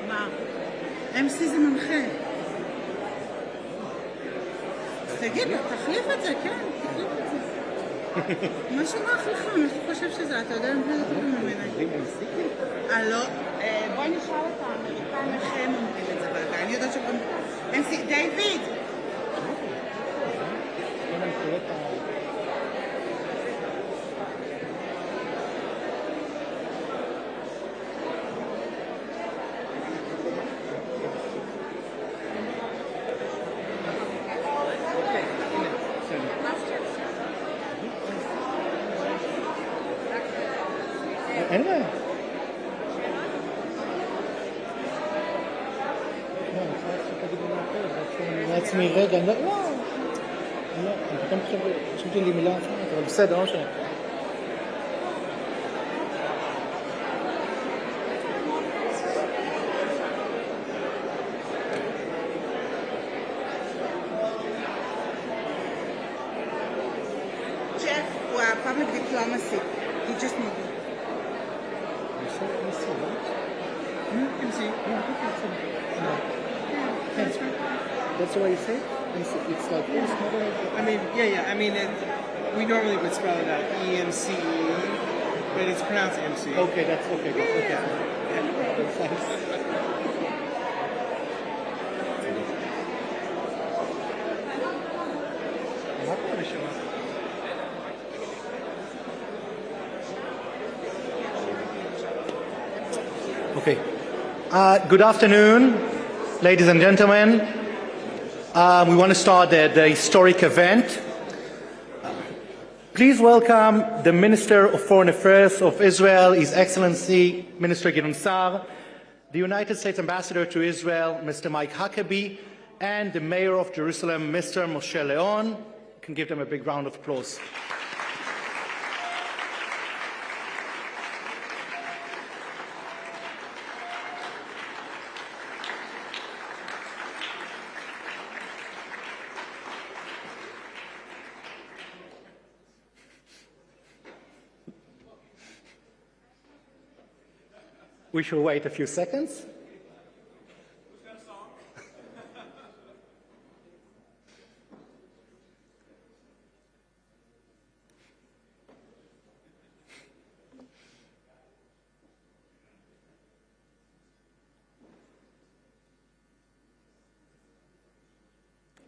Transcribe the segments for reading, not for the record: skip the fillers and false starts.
מה? MC זה מנחה. תגיד, תחליף את זה, כן, תחליף את זה. מה שנוח לך, מה שאתה חושב שזה, אתה יודע מה זה טוב ממני. לא, בואי נשאל את האמריקאים איך הם אומרים את זה, אבל אני יודעת שגם... MC, דיוויד! אין בעיה. לעצמי רגע, לא, אני פתאום חשבתי לי מילה אחרת, אבל בסדר, לא משנה. Jeff, הוא public diplomacy. He just moved. MC. That's the way you say it? It's like, it's not I mean, yeah. I mean, we normally would spell it out E-M-C-E, but it's pronounced MC. Okay, that's okay. Okay. Yeah. That's nice. Okay. Good afternoon, ladies and gentlemen. We want to start the historic event. Please welcome the Minister of Foreign Affairs of Israel, His Excellency Minister Gideon Saar, the United States Ambassador to Israel, Mr. Mike Huckabee, and the Mayor of Jerusalem, Mr. Moshe Lion. You can give them a big round of applause. We shall wait a few seconds. Who's got a song?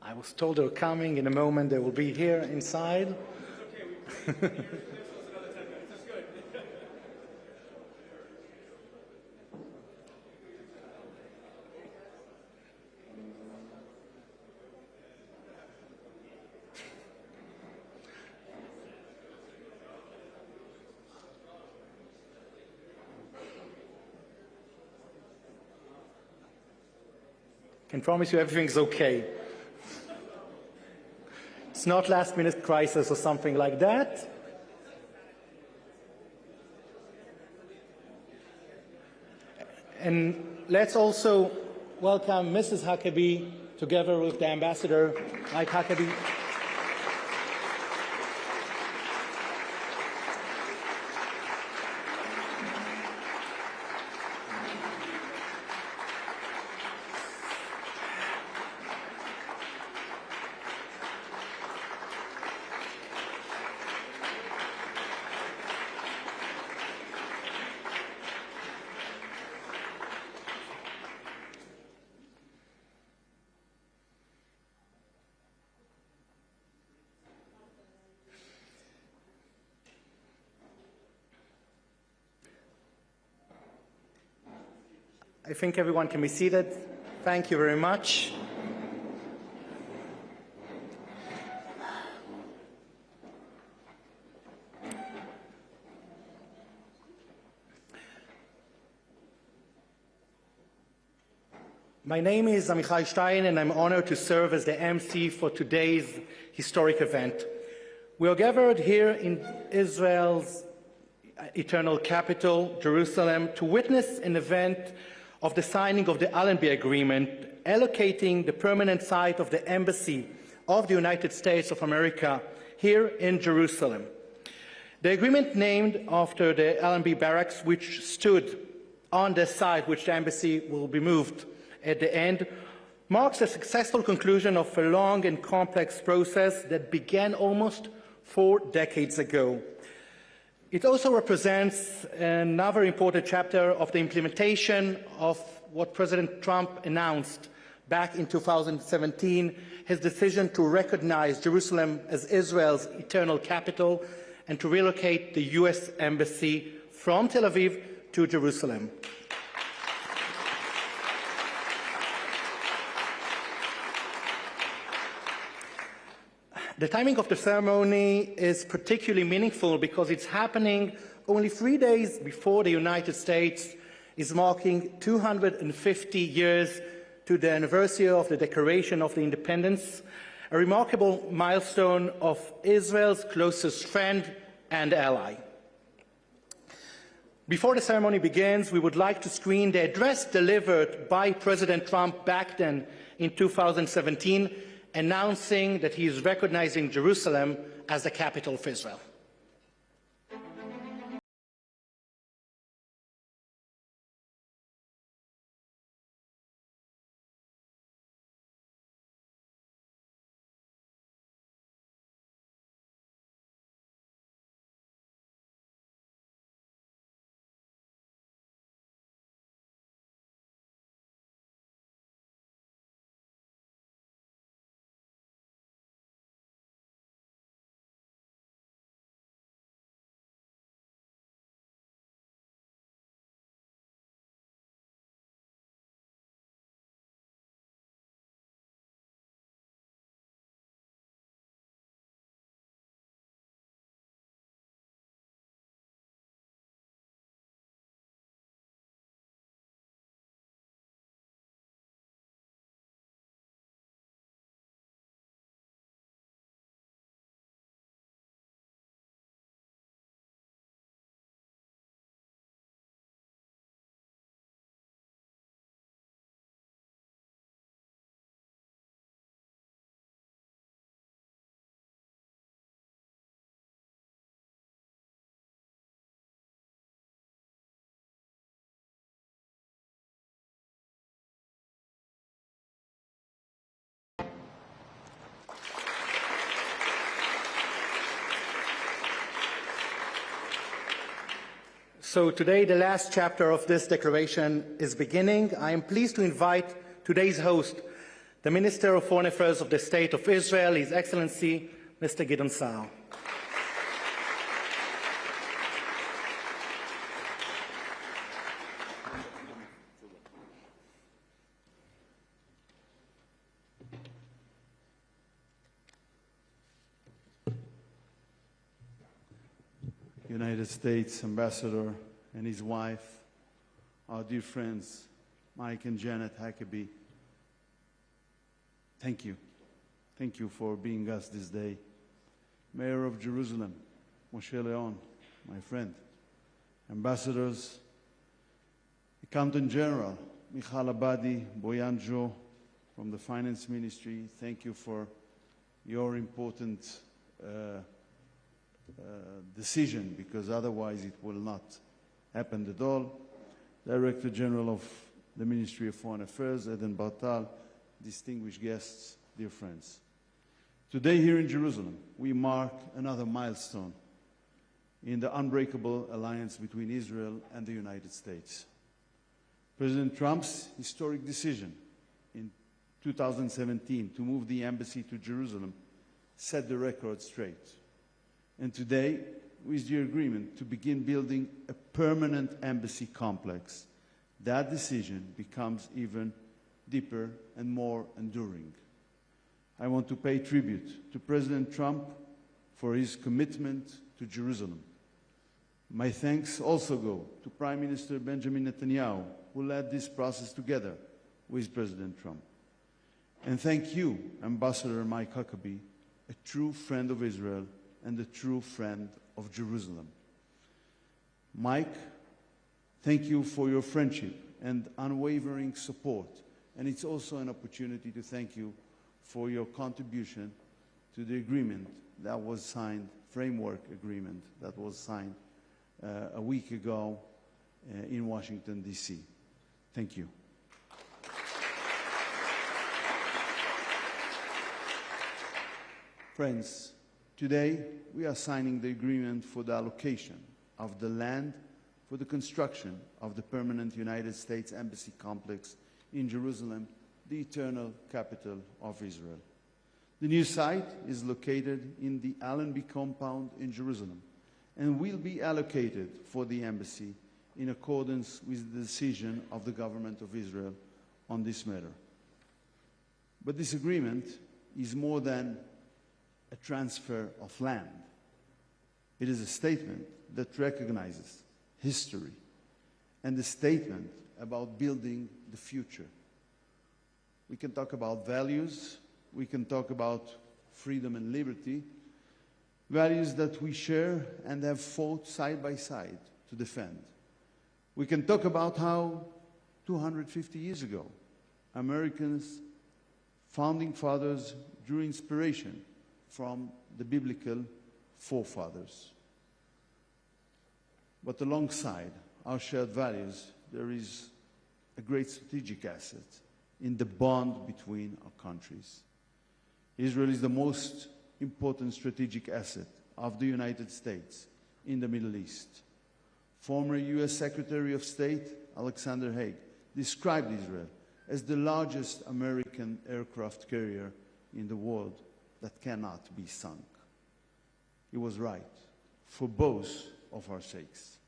I was told they were coming. In a moment, they will be here inside. It's okay. This was another 10 minutes. That's good. I can promise you everything's okay. It's not last-minute crisis or something like that. And let's also welcome Mrs. Huckabee together with the Ambassador, Mike Huckabee. I think everyone can be seated. Thank you very much. My name is Amichai Stein, and I'm honored to serve as the MC for today's historic event. We are gathered here in Israel's eternal capital, Jerusalem, to witness an event of the signing of the Allenby Agreement, allocating the permanent site of the Embassy of the United States of America here in Jerusalem. The agreement, named after the Allenby barracks, which stood on the site which the embassy will be moved at the end, marks a successful conclusion of a long and complex process that began almost 4 decades ago. It also represents another important chapter of the implementation of what President Trump announced back in 2017, his decision to recognize Jerusalem as Israel's eternal capital and to relocate the U.S. Embassy from Tel Aviv to Jerusalem. The timing of the ceremony is particularly meaningful because it's happening only 3 days before the United States is marking 250 years to the anniversary of the Declaration of Independence, a remarkable milestone of Israel's closest friend and ally. Before the ceremony begins, we would like to screen the address delivered by President Trump back then in 2017, announcing that he is recognizing Jerusalem as the capital of Israel. So today, the last chapter of this declaration is beginning. I am pleased to invite today's host, the Minister of Foreign Affairs of the State of Israel, His Excellency, Mr. Gideon Saar. United States Ambassador and his wife, our dear friends, Mike and Janet Huckabee, thank you. Thank you for being us this day. Mayor of Jerusalem, Moshe Lion, my friend, ambassadors, Accountant General, Michal Abadi, Boyanjo from the Finance Ministry, thank you for your important decision, because otherwise it will not happen at all. Director General of the Ministry of Foreign Affairs, Eden Bartal, distinguished guests, dear friends. Today here in Jerusalem, we mark another milestone in the unbreakable alliance between Israel and the United States. President Trump's historic decision in 2017 to move the embassy to Jerusalem set the record straight. And today, with the agreement to begin building a permanent embassy complex, that decision becomes even deeper and more enduring. I want to pay tribute to President Trump for his commitment to Jerusalem. My thanks also go to Prime Minister Benjamin Netanyahu, who led this process together with President Trump. And thank you, Ambassador Mike Huckabee, a true friend of Israel and a true friend of Jerusalem. Mike, thank you for your friendship and unwavering support. And it's also an opportunity to thank you for your contribution to the agreement that was signed framework agreement that was signed a week ago in Washington, D.C. Thank you. Friends, today we are signing the agreement for the allocation of the land for the construction of the permanent United States Embassy complex in Jerusalem, the eternal capital of Israel. The new site is located in the Allenby compound in Jerusalem and will be allocated for the embassy in accordance with the decision of the government of Israel on this matter. But this agreement is more than a transfer of land. It is a statement that recognizes history and a statement about building the future. We can talk about values, we can talk about freedom and liberty, values that we share and have fought side by side to defend. We can talk about how 250 years ago, Americans, founding fathers, drew inspiration from the biblical forefathers. But alongside our shared values, there is a great strategic asset in the bond between our countries. Israel is the most important strategic asset of the United States in the Middle East. Former U.S. Secretary of State Alexander Haig described Israel as the largest American aircraft carrier in the world that cannot be sunk. He was right, for both of our sakes.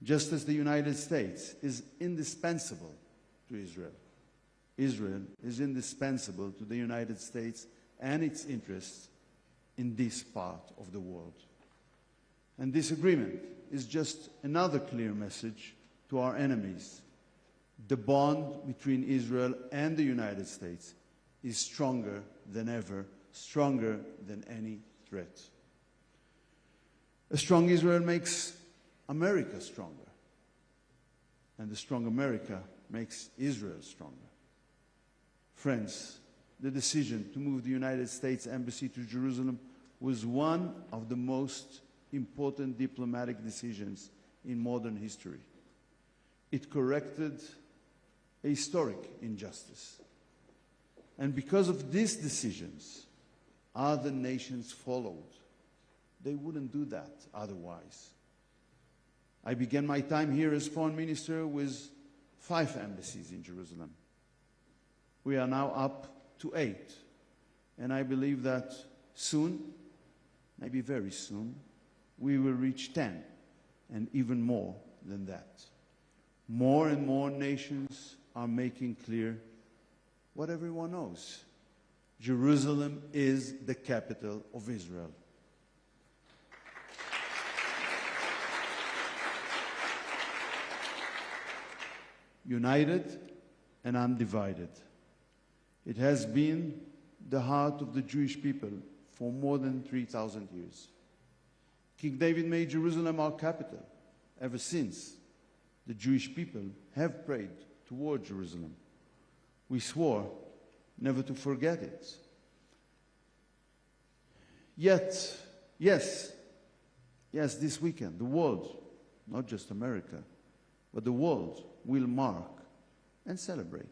Just as the United States is indispensable to Israel, Israel is indispensable to the United States and its interests in this part of the world. And this agreement is just another clear message to our enemies. The bond between Israel and the United States is stronger than ever, stronger than any threat. A strong Israel makes America stronger, and a strong America makes Israel stronger. Friends, the decision to move the United States Embassy to Jerusalem was one of the most important diplomatic decisions in modern history. It corrected a historic injustice. And because of these decisions, other nations followed. They wouldn't do that otherwise. I began my time here as foreign minister with 5 embassies in Jerusalem. We are now up to 8. And I believe that soon, maybe very soon, we will reach 10 and even more than that. More and more nations are making clear what everyone knows. Jerusalem is the capital of Israel. United and undivided. It has been the heart of the Jewish people for more than 3,000 years. King David made Jerusalem our capital. Ever since, the Jewish people have prayed toward Jerusalem. We swore never to forget it. Yet, yes, this weekend, the world, not just America, but the world will mark and celebrate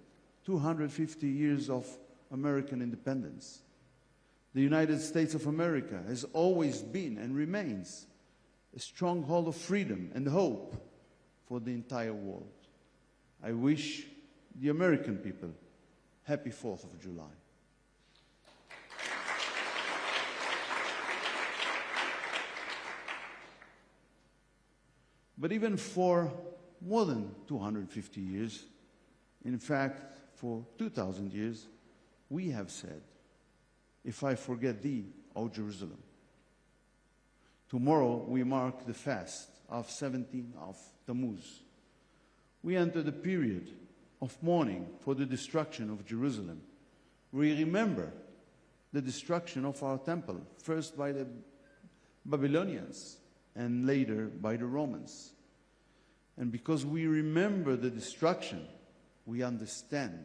250 years of American independence. The United States of America has always been and remains a stronghold of freedom and hope for the entire world. I wish the American people happy 4th of July. But even for more than 250 years, in fact, for 2,000 years, we have said, if I forget thee, O Jerusalem. Tomorrow we mark the fast of 17 of Tammuz. We enter the period of mourning for the destruction of Jerusalem. We remember the destruction of our temple, first by the Babylonians and later by the Romans. And because we remember the destruction, we understand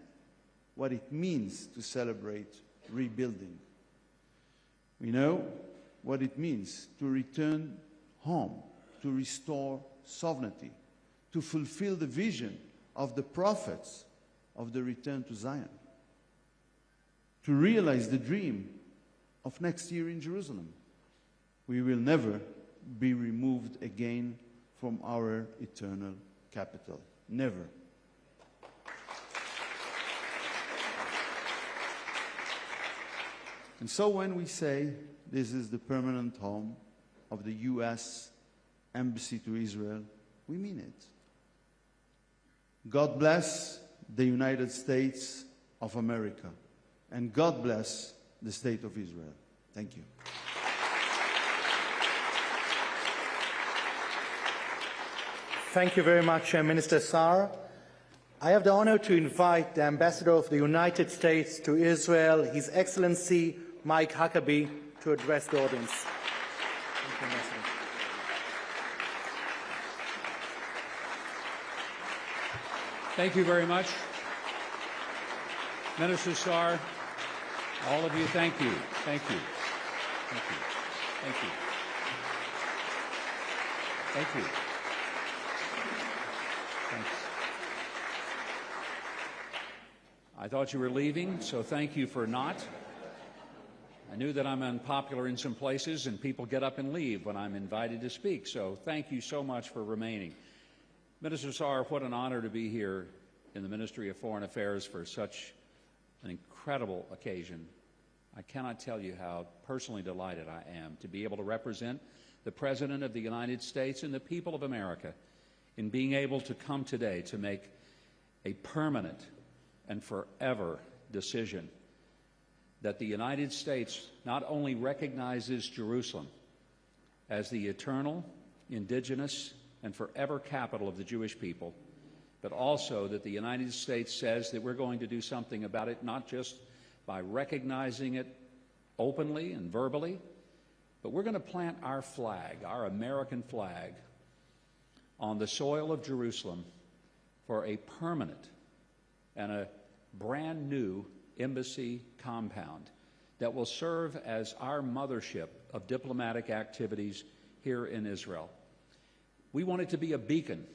what it means to celebrate rebuilding. We know what it means to return home, to restore sovereignty, to fulfill the vision of the prophets of the return to Zion, to realize the dream of next year in Jerusalem. We will never be removed again from our eternal capital. Never. And so when we say this is the permanent home of the U.S. Embassy to Israel, we mean it. God bless the United States of America, and God bless the State of Israel. Thank you. Thank you very much, Minister Saar. I have the honor to invite the Ambassador of the United States to Israel, His Excellency Mike Huckabee, to address the audience. Thank you, Ambassador. Thank you very much. Minister Saar, all of you, thank you. Thank you. Thank you. Thank you. Thank you. Thanks. I thought you were leaving, so thank you for not. I knew that I'm unpopular in some places and people get up and leave when I'm invited to speak, so thank you so much for remaining. Minister Saar, what an honor to be here in the Ministry of Foreign Affairs for such an incredible occasion. I cannot tell you how personally delighted I am to be able to represent the President of the United States and the people of America in being able to come today to make a permanent and forever decision that the United States not only recognizes Jerusalem as the eternal, indigenous, and forever capital of the Jewish people, but also that the United States says that we're going to do something about it, not just by recognizing it openly and verbally, but we're going to plant our flag, our American flag, on the soil of Jerusalem for a permanent and a brand new embassy compound that will serve as our mothership of diplomatic activities here in Israel. We want it to be a beacon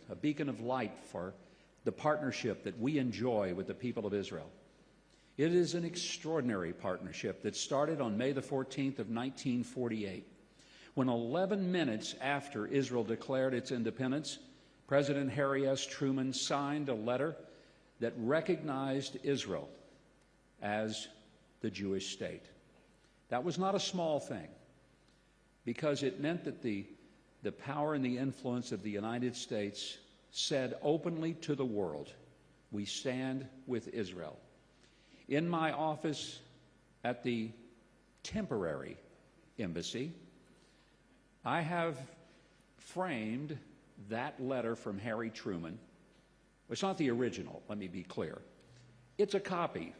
of light for the partnership that we enjoy with the people of Israel. It is an extraordinary partnership that started on May the 14th of 1948, when 11 minutes after Israel declared its independence, President Harry S. Truman signed a letter that recognized Israel as the Jewish state. That was not a small thing, because it meant that the power and the influence of the United States said openly to the world, we stand with Israel. In my office at the temporary embassy, I have framed that letter from Harry Truman. It's not the original, let me be clear. It's a copy,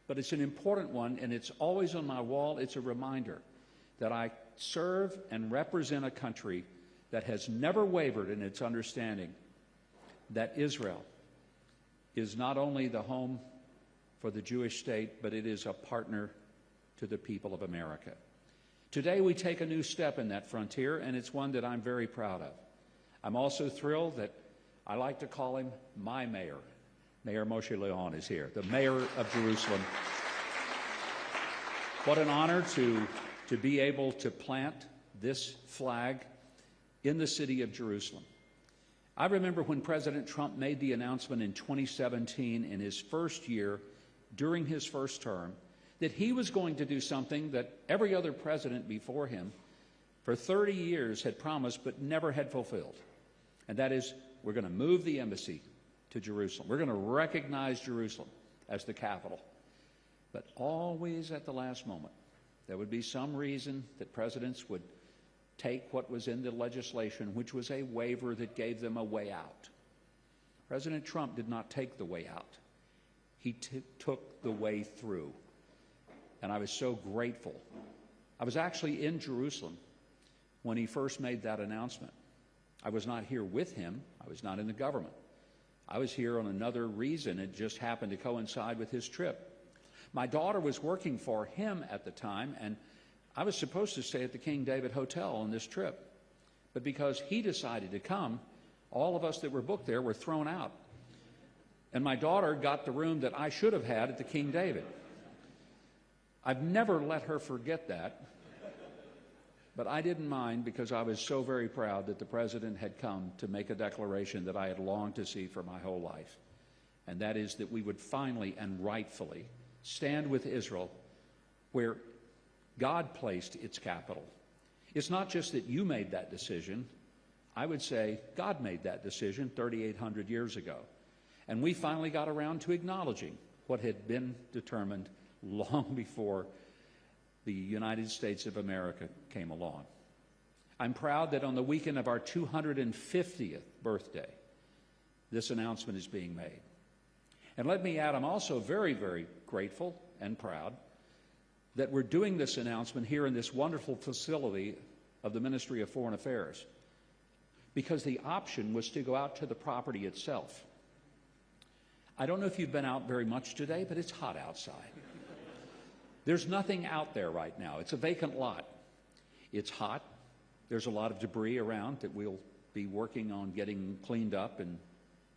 but it's an important one, and it's always on my wall. It's a reminder that I serve and represent a country that has never wavered in its understanding that Israel is not only the home for the Jewish state, but it is a partner to the people of America. Today we take a new step in that frontier, and it's one that I'm very proud of. I'm also thrilled that I like to call him my mayor. Mayor Moshe Lion is here, the mayor of Jerusalem. What an honor to be able to plant this flag in the city of Jerusalem. I remember when President Trump made the announcement in 2017, in his first year, during his first term, that he was going to do something that every other president before him for 30 years had promised but never had fulfilled. And that is, we're going to move the embassy to Jerusalem. We're going to recognize Jerusalem as the capital. But always at the last moment, there would be some reason that presidents would take what was in the legislation, which was a waiver that gave them a way out. President Trump did not take the way out. He took the way through. And I was so grateful. I was actually in Jerusalem when he first made that announcement. I was not here with him. I was not in the government. I was here on another reason. It just happened to coincide with his trip. My daughter was working for him at the time, and I was supposed to stay at the King David Hotel on this trip, but because he decided to come, all of us that were booked there were thrown out. And my daughter got the room that I should have had at the King David. I've never let her forget that, but I didn't mind because I was so very proud that the President had come to make a declaration that I had longed to see for my whole life, and that is that we would finally and rightfully stand with Israel where God placed its capital. It's not just that you made that decision. I would say God made that decision 3,800 years ago. And we finally got around to acknowledging what had been determined long before the United States of America came along. I'm proud that on the weekend of our 250th birthday, this announcement is being made. And let me add, I'm also very, very grateful and proud that we're doing this announcement here in this wonderful facility of the Ministry of Foreign Affairs, because the option was to go out to the property itself. I don't know if you've been out very much today, but it's hot outside. There's nothing out there right now. It's a vacant lot. It's hot. There's a lot of debris around that we'll be working on getting cleaned up and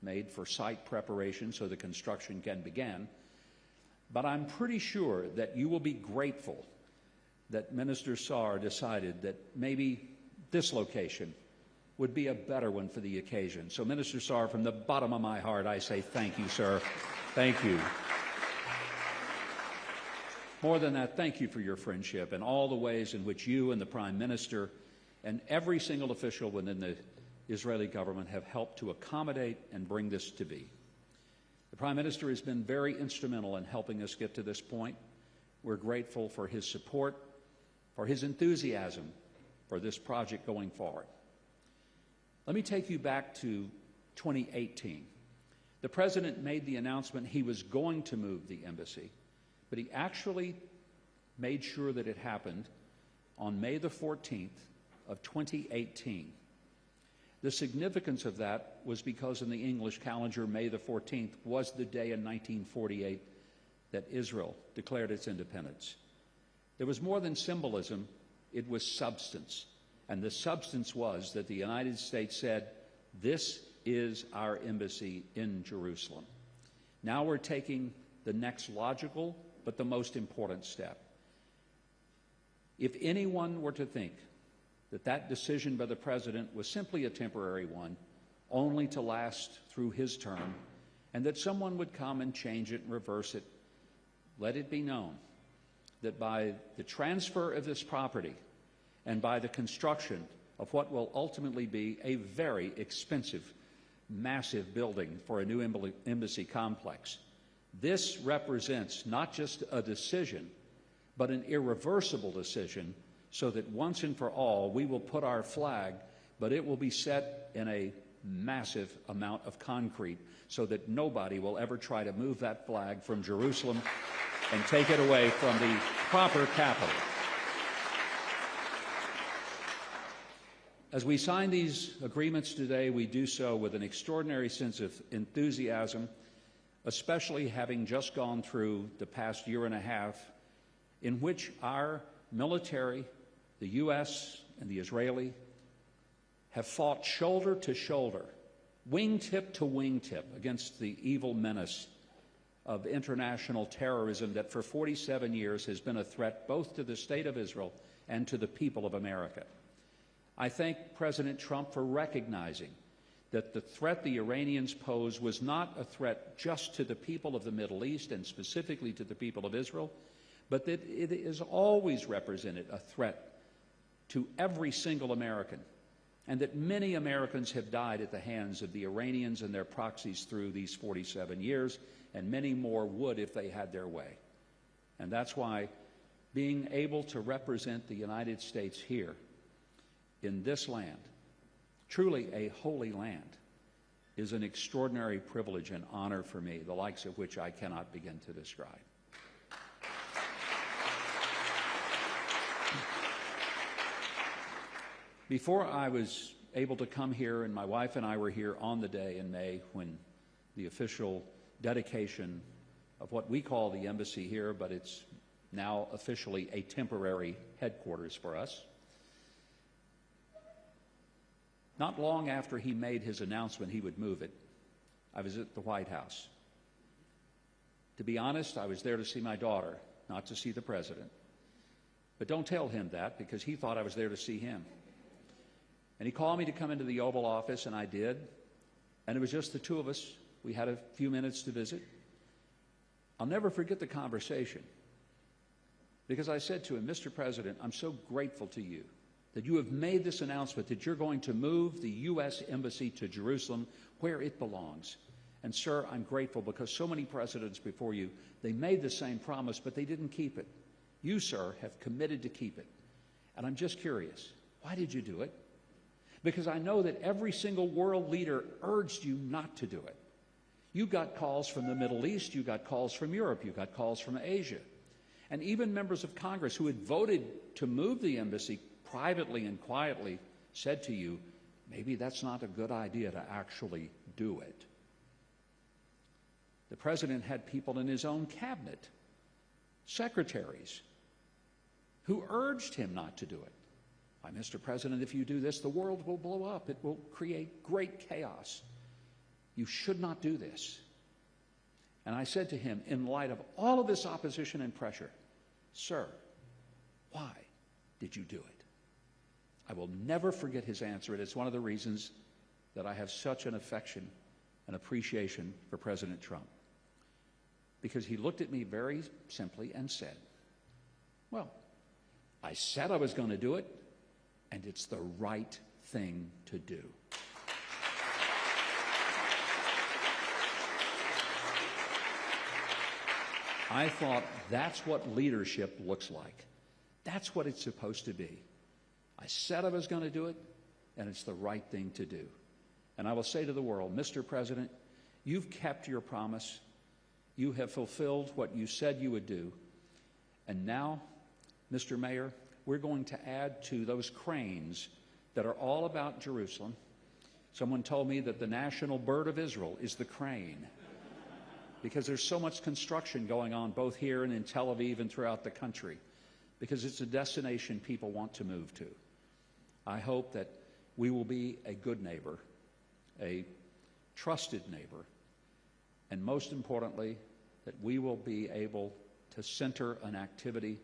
made for site preparation so the construction can begin. But I'm pretty sure that you will be grateful that Minister Saar decided that maybe this location would be a better one for the occasion. So, Minister Saar, from the bottom of my heart, I say thank you, sir. Thank you. More than that, thank you for your friendship and all the ways in which you and the Prime Minister and every single official within the Israeli government have helped to accommodate and bring this to be. The Prime Minister has been very instrumental in helping us get to this point. We're grateful for his support, for his enthusiasm for this project going forward. Let me take you back to 2018. The President made the announcement he was going to move the embassy, but he actually made sure that it happened on May the 14th of 2018. The significance of that was because in the English calendar, May the 14th was the day in 1948 that Israel declared its independence. There was more than symbolism, it was substance. And the substance was that the United States said, this is our embassy in Jerusalem. Now we're taking the next logical but the most important step. If anyone were to think that that decision by the President was simply a temporary one, only to last through his term, and that someone would come and change it and reverse it, let it be known that by the transfer of this property and by the construction of what will ultimately be a very expensive, massive building for a new embassy complex, this represents not just a decision, but an irreversible decision, so that once and for all we will put our flag, but it will be set in a massive amount of concrete so that nobody will ever try to move that flag from Jerusalem and take it away from the proper capital. As we sign these agreements today, we do so with an extraordinary sense of enthusiasm, especially having just gone through the past year and a half in which our military, the U.S. and the Israeli, have fought shoulder to shoulder, wingtip to wingtip against the evil menace of international terrorism that for 47 years has been a threat both to the State of Israel and to the people of America. I thank President Trump for recognizing that the threat the Iranians pose was not a threat just to the people of the Middle East and specifically to the people of Israel, but that it has always represented a threat to every single American, and that many Americans have died at the hands of the Iranians and their proxies through these 47 years, and many more would if they had their way. And that's why being able to represent the United States here in this land, truly a holy land, is an extraordinary privilege and honor for me, the likes of which I cannot begin to describe. Before I was able to come here, and my wife and I were here on the day in May when the official dedication of what we call the embassy here, but it's now officially a temporary headquarters for us. Not long after he made his announcement he would move it, I was at the White House. To be honest, I was there to see my daughter, not to see the president. But don't tell him that, because he thought I was there to see him. And he called me to come into the Oval Office, and I did. And it was just the two of us. We had a few minutes to visit. I'll never forget the conversation, because I said to him, Mr. President, I'm so grateful to you that you have made this announcement that you're going to move the U.S. Embassy to Jerusalem where it belongs. And, sir, I'm grateful because so many presidents before you, they made the same promise, but they didn't keep it. You, sir, have committed to keep it. And I'm just curious, why did you do it? Because I know that every single world leader urged you not to do it. You got calls from the Middle East, you got calls from Europe, you got calls from Asia. And even members of Congress who had voted to move the embassy privately and quietly said to you, maybe that's not a good idea to actually do it. The president had people in his own cabinet, secretaries, who urged him not to do it. Why, Mr. President, if you do this, the world will blow up. It will create great chaos. You should not do this. And I said to him, in light of all of this opposition and pressure, sir, why did you do it? I will never forget his answer. It is one of the reasons that I have such an affection and appreciation for President Trump. Because he looked at me very simply and said, well, I said I was going to do it, and it's the right thing to do. I thought that's what leadership looks like. That's what it's supposed to be. I said I was going to do it, and it's the right thing to do. And I will say to the world, Mr. President, you've kept your promise. You have fulfilled what you said you would do. And now, Mr. Mayor, we're going to add to those cranes that are all about Jerusalem. Someone told me that the national bird of Israel is the crane, because there's so much construction going on both here and in Tel Aviv and throughout the country, because it's a destination people want to move to. I hope that we will be a good neighbor, a trusted neighbor, and most importantly, that we will be able to center an activity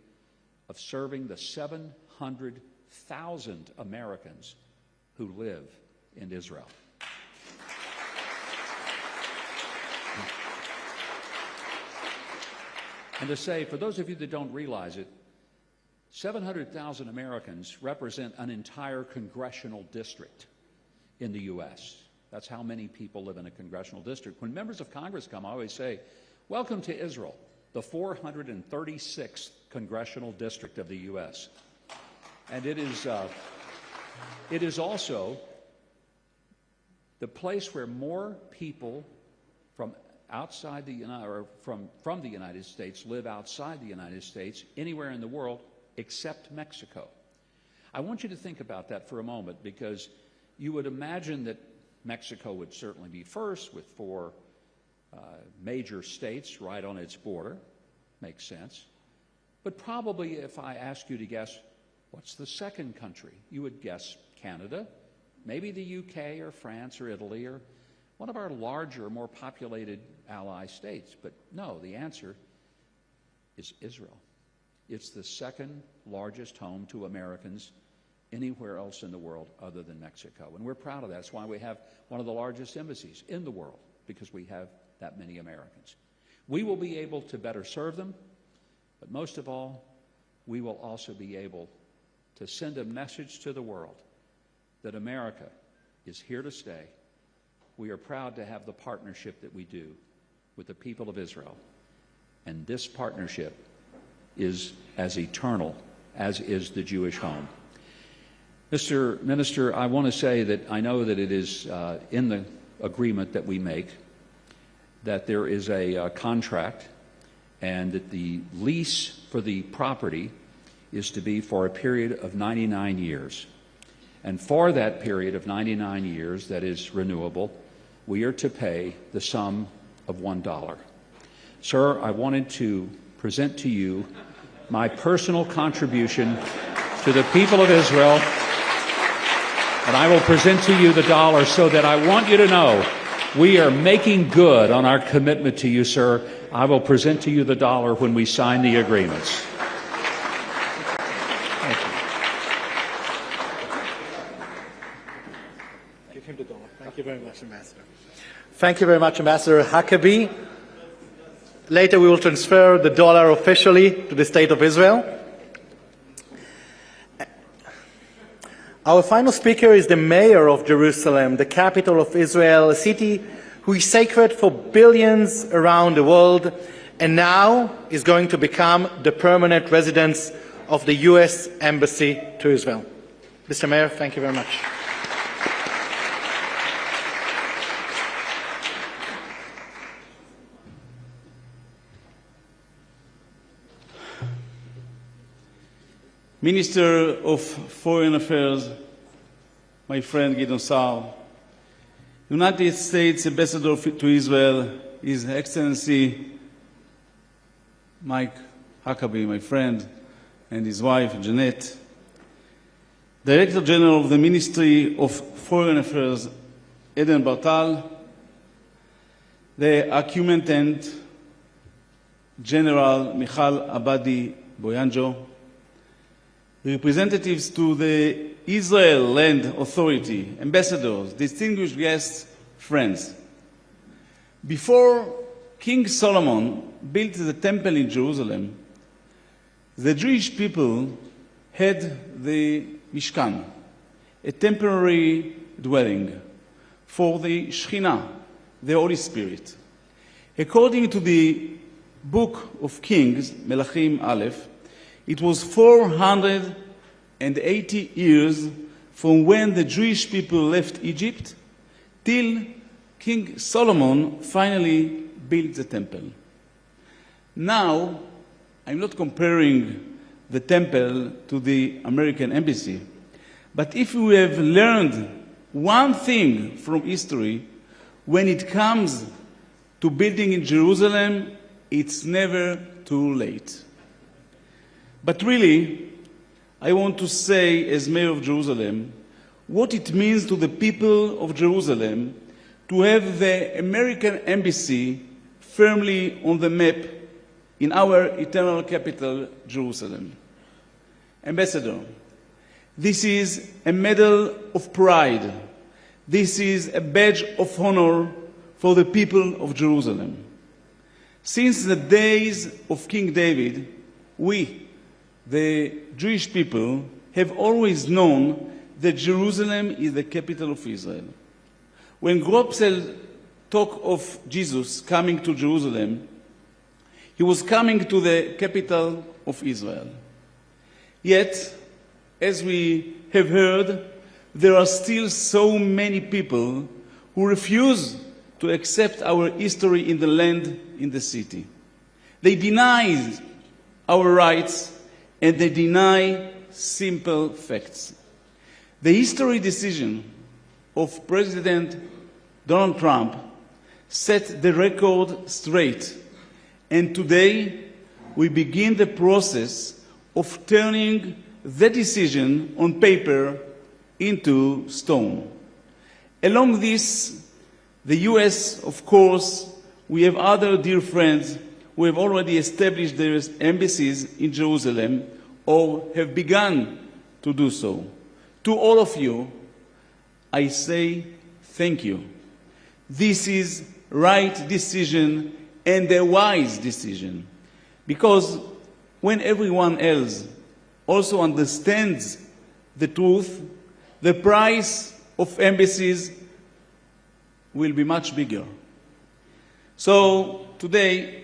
of serving the 700,000 Americans who live in Israel. And to say, for those of you that don't realize it, 700,000 Americans represent an entire congressional district in the U.S. That's how many people live in a congressional district. When members of Congress come, I always say, welcome to Israel, the 436th congressional district of the U.S. And it is also the place where more people from outside the from the United States live outside the United States anywhere in the world except Mexico. I want you to think about that for a moment, because you would imagine that Mexico would certainly be first with 4 major states right on its border. Makes sense. But probably if I ask you to guess, what's the second country? You would guess Canada, maybe the UK or France or Italy or one of our larger, more populated ally states. But no, the answer is Israel. It's the second largest home to Americans anywhere else in the world other than Mexico. And we're proud of that. That's why we have one of the largest embassies in the world, because we have that many Americans. We will be able to better serve them, but most of all, we will also be able to send a message to the world that America is here to stay. We are proud to have the partnership that we do with the people of Israel. And this partnership is as eternal as is the Jewish home. Mr. Minister, I want to say that I know that it is in the agreement that we make that there is a contract, and that the lease for the property is to be for a period of 99 years. And for that period of 99 years that is renewable, we are to pay the sum of $1. Sir, I wanted to present to you my personal contribution to the people of Israel, and I will present to you the dollar so that I want you to know we are making good on our commitment to you, sir. I will present to you the dollar when we sign the agreements. Thank you. Give him the dollar. Thank you very much, Ambassador. Thank you very much, Ambassador Huckabee. Later, we will transfer the dollar officially to the State of Israel. Our final speaker is the mayor of Jerusalem, the capital of Israel, a city who is sacred for billions around the world, and now is going to become the permanent residence of the U.S. Embassy to Israel. Mr. Mayor, thank you very much. Minister of Foreign Affairs, my friend Gideon Saar, United States Ambassador to Israel, His Excellency Mike Huckabee, my friend, and his wife Jeanette, Director General of the Ministry of Foreign Affairs, Eden Bartal, the Accountant General Michal Abadi Boyanjo, representatives to the Israel Land Authority, ambassadors, distinguished guests, friends. Before King Solomon built the temple in Jerusalem, the Jewish people had the Mishkan, a temporary dwelling for the Shekhinah, the Holy Spirit. According to the Book of Kings, Melachim Aleph, it was 480 years from when the Jewish people left Egypt till King Solomon finally built the temple. Now, I'm not comparing the temple to the American embassy, but if we have learned one thing from history, when it comes to building in Jerusalem, it's never too late. But really, I want to say, as Mayor of Jerusalem, what it means to the people of Jerusalem to have the American embassy firmly on the map in our eternal capital, Jerusalem. Ambassador, this is a medal of pride. This is a badge of honor for the people of Jerusalem. Since the days of King David, we, the Jewish people, have always known that Jerusalem is the capital of Israel. When Grobsel talked of Jesus coming to Jerusalem, he was coming to the capital of Israel. Yet, as we have heard, there are still so many people who refuse to accept our history in the land, in the city. They deny our rights, and they deny simple facts. The history decision of President Donald Trump set the record straight, and today we begin the process of turning the decision on paper into stone. Along this, the U.S., of course, we have other dear friends who have already established their embassies in Jerusalem or have begun to do so. To all of you, I say thank you. This is right decision and a wise decision, because when everyone else also understands the truth, the price of embassies will be much bigger. So today,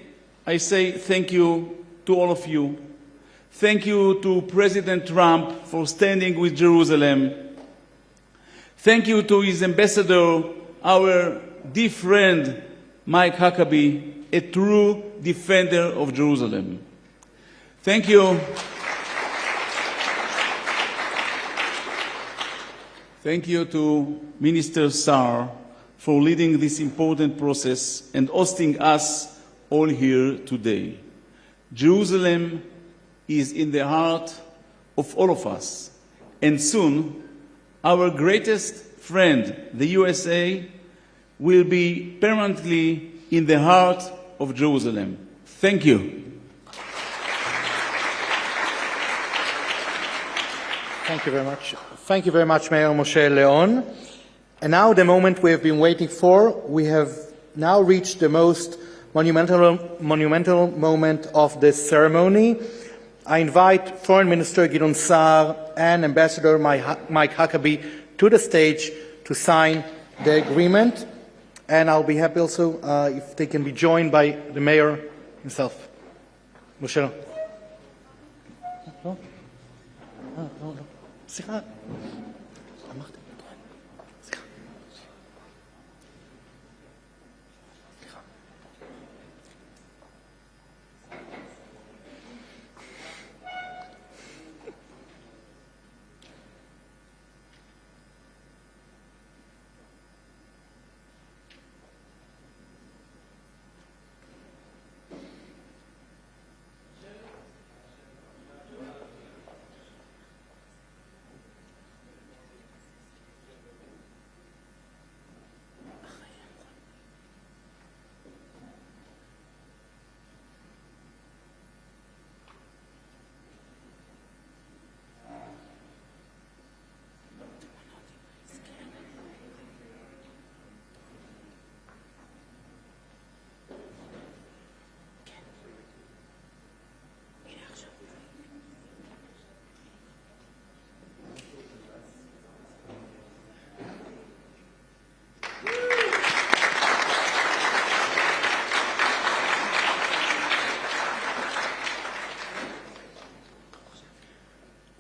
I say thank you to all of you. Thank you to President Trump for standing with Jerusalem. Thank you to his ambassador, our dear friend, Mike Huckabee, a true defender of Jerusalem. Thank you. Thank you to Minister Saar for leading this important process and hosting us all here today. Jerusalem is in the heart of all of us. And soon, our greatest friend, the USA, will be permanently in the heart of Jerusalem. Thank you. Thank you very much. Thank you very much, Mayor Moshe Lion. And now the moment we have been waiting for. We have now reached the most monumental moment of this ceremony. I invite Foreign Minister Gideon Saar and Ambassador Mike Huckabee to the stage to sign the agreement. And I'll be happy also if they can be joined by the mayor himself. Moshe. No? No. סליחה. אמרתי, סליחה. סליחה.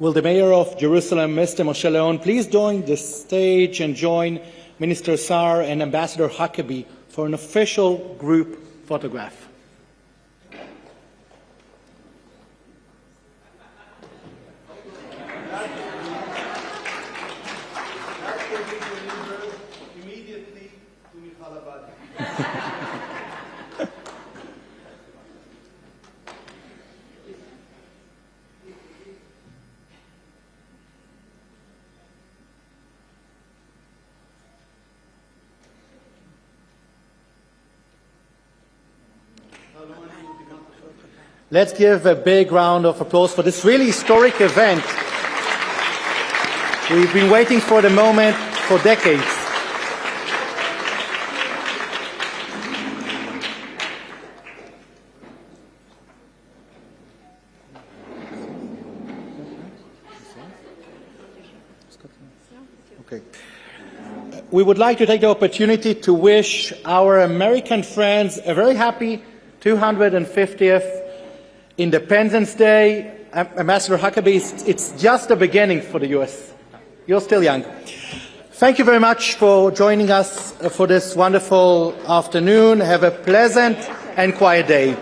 Will the Mayor of Jerusalem, Mr. Moshe Lion, please join the stage and join Minister Saar and Ambassador Huckabee for an official group photograph. Let's give a big round of applause for this really historic event. We've been waiting for the moment for decades. Okay. We would like to take the opportunity to wish our American friends a very happy 250th Independence Day. Ambassador Huckabee, it's just the beginning for the U.S. You're still young. Thank you very much for joining us for this wonderful afternoon. Have a pleasant and quiet day.